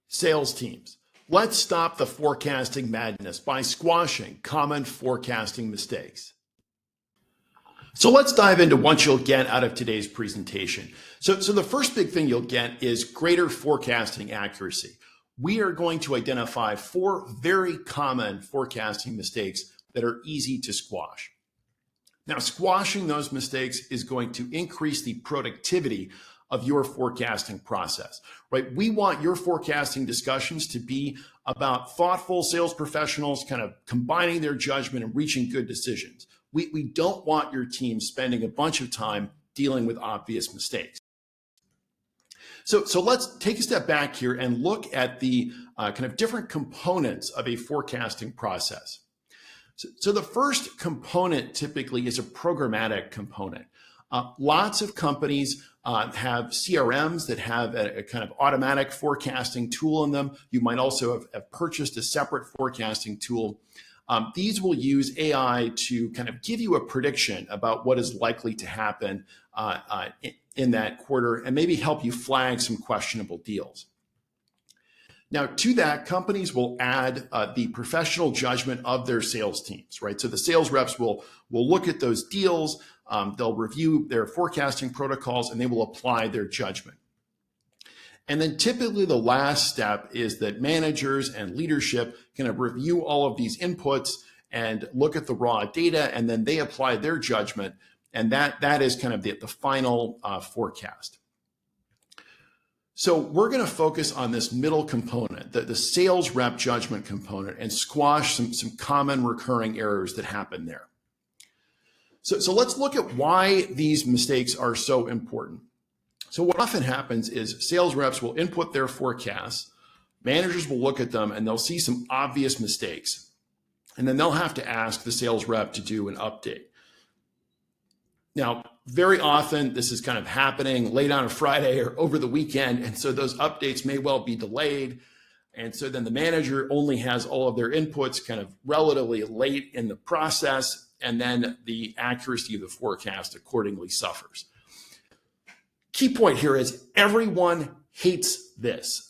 Sales teams, let's stop the forecasting madness by squashing common forecasting mistakes. So let's dive into what you'll get out of today's presentation. So the first big thing you'll get is greater forecasting accuracy. We are going to identify 4 very common forecasting mistakes that are easy to squash. Now, squashing those mistakes is going to increase the productivity of your forecasting process, right? We want your forecasting discussions to be about thoughtful sales professionals kind of combining their judgment and reaching good decisions. We don't want your team spending a bunch of time dealing with obvious mistakes. So let's take a step back here and look at the kind of different components of a forecasting process. So the first component typically is a programmatic component. Lots of companies have CRMs that have a kind of automatic forecasting tool in them. You might also have purchased a separate forecasting tool. These will use AI to kind of give you a prediction about what is likely to happen in that quarter and maybe help you flag some questionable deals. Now, to that, companies will add the professional judgment of their sales teams, right? So the sales reps will look at those deals, they'll review their forecasting protocols, and they will apply their judgment. And then typically the last step is that managers and leadership kind of review all of these inputs and look at the raw data, and then they apply their judgment, and that is kind of the final forecast. So we're going to focus on this middle component, the sales rep judgment component, and squash some common recurring errors that happen there. So let's look at why these mistakes are so important. So what often happens is sales reps will input their forecasts, managers will look at them, and they'll see some obvious mistakes. And then they'll have to ask the sales rep to do an update. Now, very often this is kind of happening late on a Friday or over the weekend, and so those updates may well be delayed. And so then the manager only has all of their inputs kind of relatively late in the process, and then the accuracy of the forecast accordingly suffers. Key point here is everyone hates this.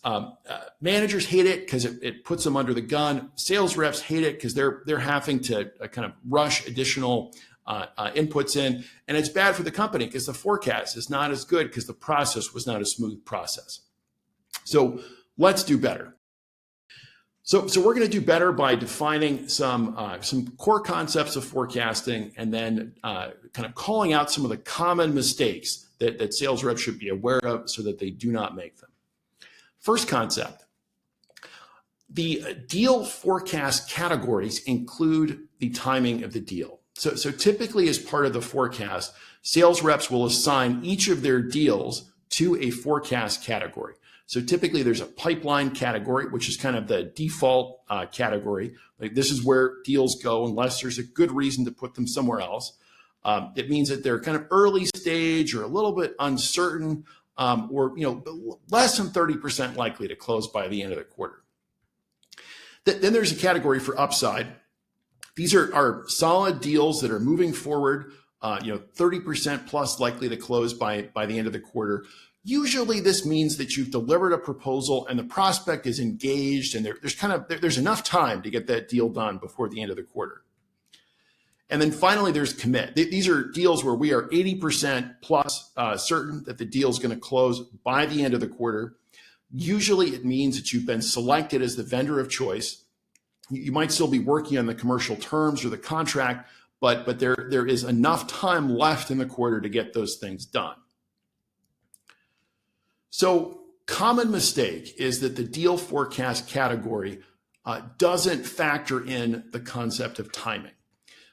Managers hate it because it puts them under the gun. Sales reps hate it because they're having to kind of rush additional inputs in, and it's bad for the company because the forecast is not as good because the process was not a smooth process. So let's do better. So we're going to do better by defining some core concepts of forecasting, and then kind of calling out some of the common mistakes that sales reps should be aware of so that they do not make them. First concept, the deal forecast categories include the timing of the deal. So typically as part of the forecast, sales reps will assign each of their deals to a forecast category. So typically there's a pipeline category, which is kind of the default category. Like this is where deals go unless there's a good reason to put them somewhere else. It means that they're kind of early stage or a little bit uncertain, or less than 30% likely to close by the end of the quarter. Then there's a category for upside. These are solid deals that are moving forward, 30% plus likely to close by the end of the quarter. Usually this means that you've delivered a proposal and the prospect is engaged, and there's enough time to get that deal done before the end of the quarter. And then finally, there's commit. These are deals where we are 80% plus certain that the deal is going to close by the end of the quarter. Usually it means that you've been selected as the vendor of choice. You might still be working on the commercial terms or the contract, but there is enough time left in the quarter to get those things done. So common mistake is that the deal forecast category doesn't factor in the concept of timing.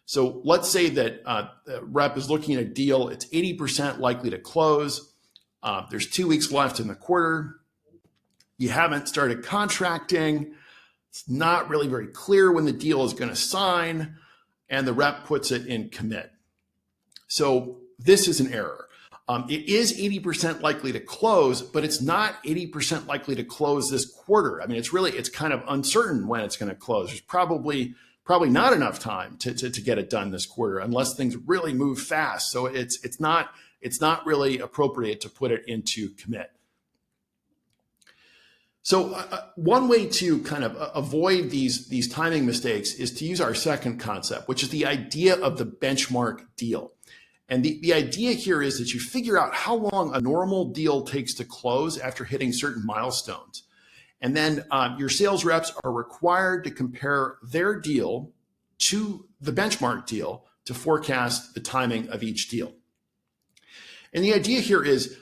So let's say that a rep is looking at a deal, it's 80% likely to close. There's 2 weeks left in the quarter. You haven't started contracting. It's not really very clear when the deal is going to sign, and the rep puts it in commit. So this is an error. It is 80% likely to close, but it's not 80% likely to close this quarter. I mean, it's kind of uncertain when it's going to close. There's probably not enough time to get it done this quarter unless things really move fast. So it's not really appropriate to put it into commit. So one way to kind of avoid these timing mistakes is to use our second concept, which is the idea of the benchmark deal. And the idea here is that you figure out how long a normal deal takes to close after hitting certain milestones. And then your sales reps are required to compare their deal to the benchmark deal to forecast the timing of each deal. And the idea here is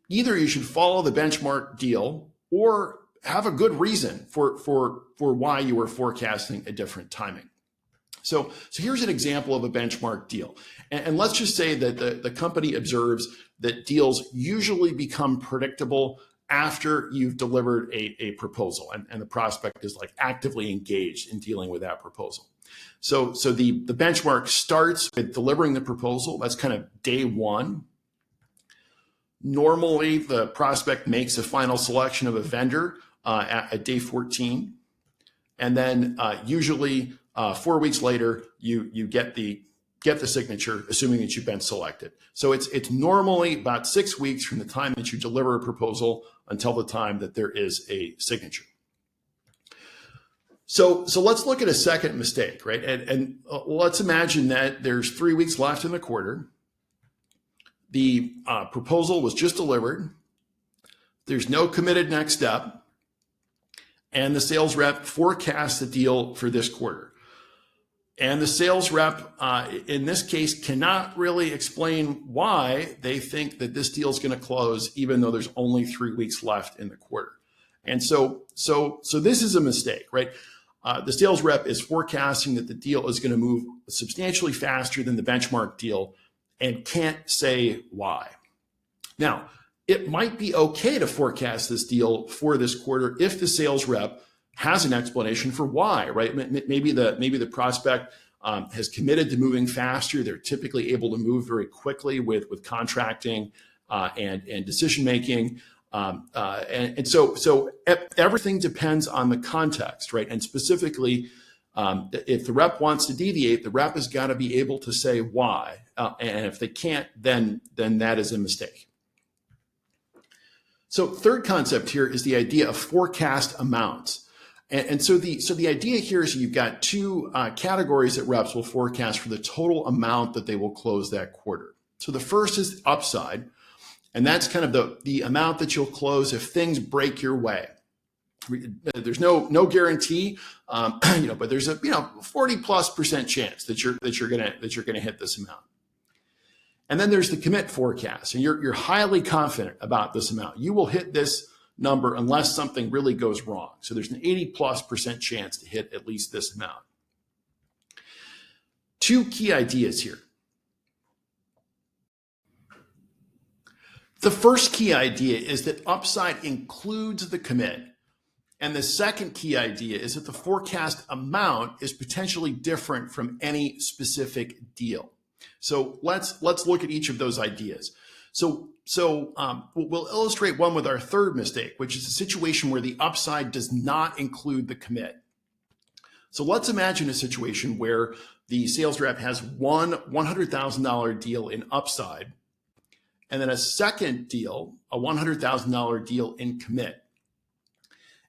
either you should follow the benchmark deal or have a good reason for why you are forecasting a different timing. So here's an example of a benchmark deal. And let's just say that the company observes that deals usually become predictable after you've delivered a proposal and the prospect is like actively engaged in dealing with that proposal. So the benchmark starts with delivering the proposal. That's kind of day one. Normally, the prospect makes a final selection of a vendor at day 14. And then usually 4 weeks later, you get the signature, assuming that you've been selected. So it's normally about 6 weeks from the time that you deliver a proposal until the time that there is a signature. So let's look at a second mistake, right? And let's imagine that there's 3 weeks left in the quarter. The proposal was just delivered. There's no committed next step. And the sales rep forecasts the deal for this quarter. And the sales rep, in this case, cannot really explain why they think that this deal is going to close, even though there's only 3 weeks left in the quarter. And so this is a mistake, right? The sales rep is forecasting that the deal is going to move substantially faster than the benchmark deal and can't say why. Now, it might be okay to forecast this deal for this quarter if the sales rep has an explanation for why, right? Maybe the prospect has committed to moving faster. They're typically able to move very quickly with contracting and decision making. And so everything depends on the context, right? And specifically, if the rep wants to deviate, the rep has got to be able to say why. And if they can't, then that is a mistake. So third concept here is the idea of forecast amounts. And so the idea here is you've got two categories that reps will forecast for the total amount that they will close that quarter. So the first is upside, and that's kind of the amount that you'll close if things break your way. There's no guarantee, but there's a 40+% chance that you're gonna hit this amount. And then there's the commit forecast, and you're highly confident about this amount. You will hit this number unless something really goes wrong. So there's an 80+% chance to hit at least this amount. Two key ideas here. The first key idea is that upside includes the commit. And the second key idea is that the forecast amount is potentially different from any specific deal. So let's look at each of those ideas. So we'll illustrate one with our third mistake, which is a situation where the upside does not include the commit. So let's imagine a situation where the sales rep has one $100,000 deal in upside, and then a second deal, a $100,000 deal in commit.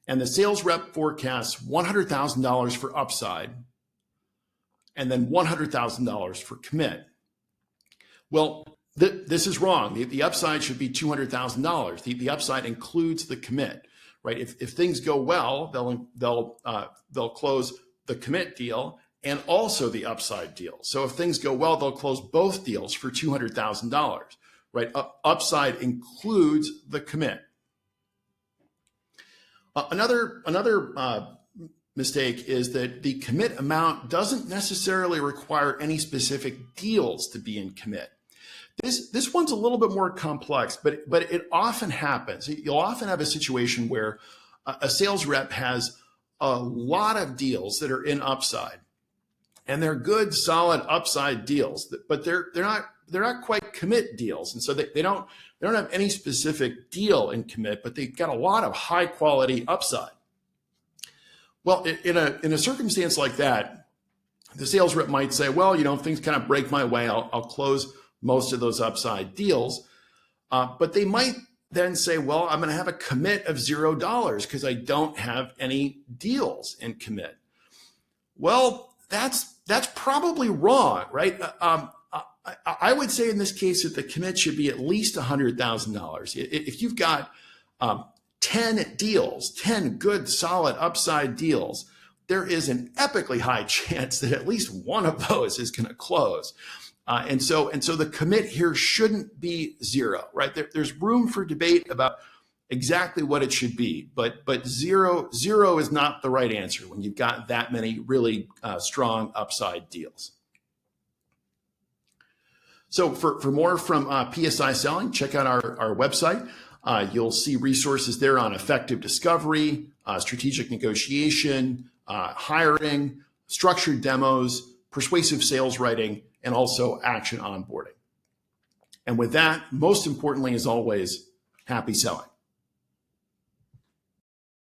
And the sales rep forecasts $100,000 for upside and then $100,000 for commit. Well, this is wrong. The upside should be $200,000. The upside includes the commit, right? If things go well, they'll close the commit deal and also the upside deal. So if things go well, they'll close both deals for $200,000, right? Upside includes the commit. Another mistake is that the commit amount doesn't necessarily require any specific deals to be in commit. This one's a little bit more complex, but it often happens. You'll often have a situation where a sales rep has a lot of deals that are in upside, and they're good, solid upside deals, but they're not quite commit deals, and so they don't have any specific deal in commit, but they've got a lot of high quality upside. Well, in a circumstance like that, the sales rep might say, well, things kind of break my way. I'll close most of those upside deals, but they might then say, well, I'm going to have a commit of $0 because I don't have any deals in commit. Well, that's probably wrong, right? I would say in this case that the commit should be at least $100,000. If you've got 10 deals, 10 good, solid upside deals, there is an epically high chance that at least one of those is going to close. And so the commit here shouldn't be 0, right? There's room for debate about exactly what it should be, but zero is not the right answer when you've got that many really strong upside deals. So for more from P.S.I. selling, check out our website. You'll see resources there on effective discovery, strategic negotiation, hiring, structured demos, persuasive sales writing, and also action onboarding. And with that, most importantly, as always, happy selling.